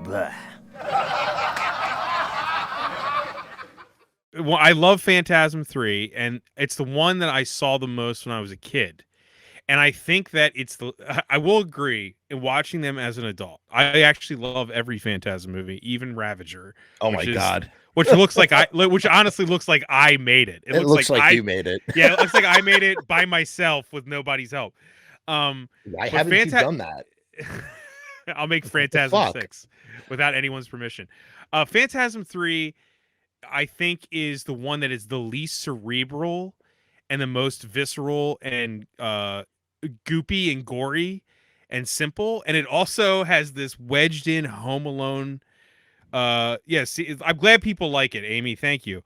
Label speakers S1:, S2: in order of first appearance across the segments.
S1: Blah.
S2: Well, I love Phantasm 3, and it's the one that I saw the most when I was a kid. And I think that I will agree in watching them as an adult. I actually love every Phantasm movie, even Ravager,
S1: Oh my
S2: which
S1: God.
S2: which honestly looks like I made it.
S1: It looks like you made it.
S2: Yeah, it looks like I made it by myself with nobody's help.
S1: Why
S2: But
S1: haven't you done that?
S2: I'll make
S1: What the
S2: Phantasm
S1: fuck?
S2: 6 without anyone's permission. Phantasm 3, I think, is the one that is the least cerebral and the most visceral and goopy and gory and simple. And it also has this wedged in Home Alone. See, I'm glad people like it, Amy. Thank you.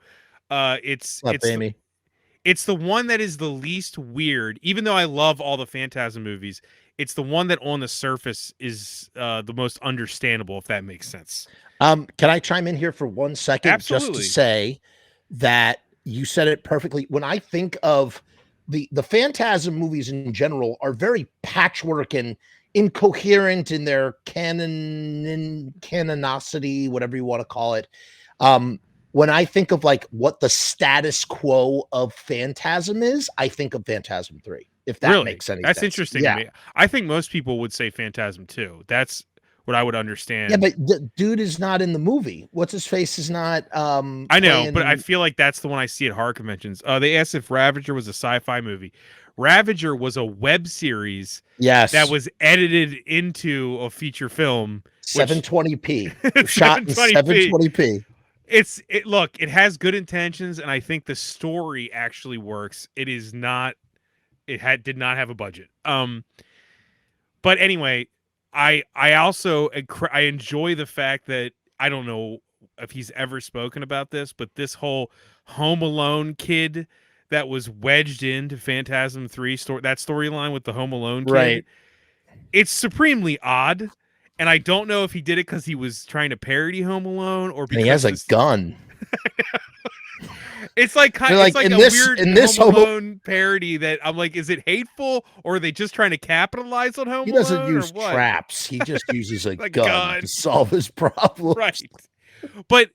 S2: It's
S1: What's up, Amy?
S2: it's the one that is the least weird, even though I love all the Phantasm movies. It's the one that on the surface is the most understandable, if that makes sense.
S1: Can I chime in here for 1 second?
S2: Absolutely.
S1: Just to say that you said it perfectly. When I think of the Phantasm movies in general are very patchwork and incoherent in their canonicity, whatever you want to call it. When I think of like what the status quo of Phantasm is, I think of Phantasm 3. If that makes any sense.
S2: That's interesting to me. I think most people would say Phantasm 2. That's what I would understand.
S1: Yeah, but the dude is not in the movie. What's his face is not.
S2: I know, but I feel like that's the one I see at horror conventions. They asked if Ravager was a sci-fi movie. Ravager was a web series.
S1: Yes,
S2: that was edited into a feature film.
S1: 720p. Shot in 720p.
S2: Look, it has good intentions, and I think the story actually works. It is not. Did not have a budget. But anyway. I also I enjoy the fact that I don't know if he's ever spoken about this, but this whole Home Alone kid that was wedged into Phantasm 3 that storyline with the Home Alone kid,
S1: right?
S2: It's supremely odd, and I don't know if he did it because he was trying to parody Home Alone or because
S1: he has a gun.
S2: It's like it's like a weird Home Alone parody that I'm like, is it hateful or are they just trying to capitalize on Home Alone?
S1: He doesn't use traps. He just uses a gun to solve his problem.
S2: Right. But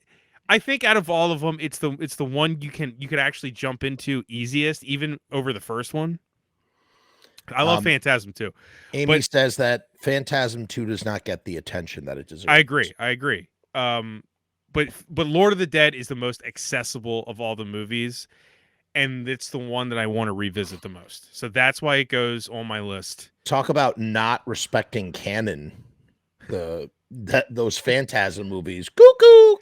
S2: I think out of all of them, it's the one you could actually jump into easiest, even over the first one. I love Phantasm 2.
S1: Amy says that Phantasm 2 does not get the attention that it deserves.
S2: I agree. But Lord of the Dead is the most accessible of all the movies, and it's the one that I want to revisit the most. So that's why it goes on my list.
S1: Talk about not respecting canon. Those Phantasm movies, cuckoo.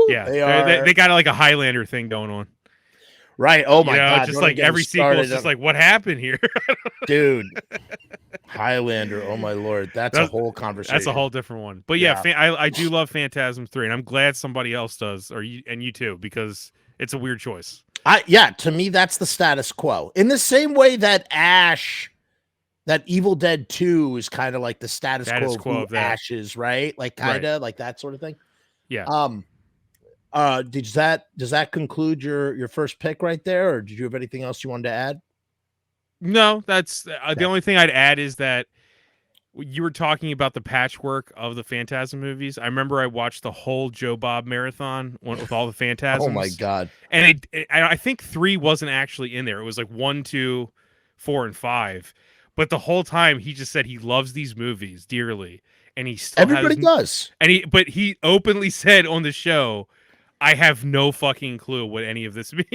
S2: Yeah, they got like a Highlander thing going on.
S1: Right. Oh my God.
S2: Just like every sequel is just like, what happened here?
S1: Dude. Highlander. Oh my Lord. That's a whole conversation.
S2: That's a whole different one. But yeah, I do love Phantasm 3, and I'm glad somebody else does, and you too, because it's a weird choice.
S1: To me, that's the status quo. In the same way that Ash, that Evil Dead 2 is kind of like the status quo of Ash is, right? Like kind of like that sort of thing.
S2: Yeah.
S1: Does that conclude your first pick right there, or did you have anything else you wanted to add?
S2: No, that's the only thing I'd add is that you were talking about the patchwork of the Phantasm movies. I remember I watched the whole Joe Bob marathon with all the Phantasms.
S1: Oh my God.
S2: And I think 3 wasn't actually in there. It was like 1, 2, 4, and 5. But the whole time he just said he loves these movies dearly, and he still
S1: everybody does.
S2: And he openly said on the show, I have no fucking clue what any of this means.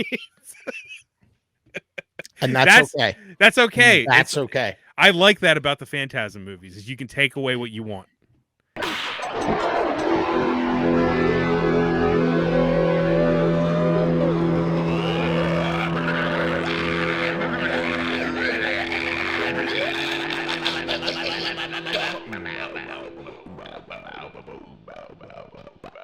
S1: And that's okay.
S2: That's okay.
S1: That's okay.
S2: I like that about the Phantasm movies, is you can take away what you want.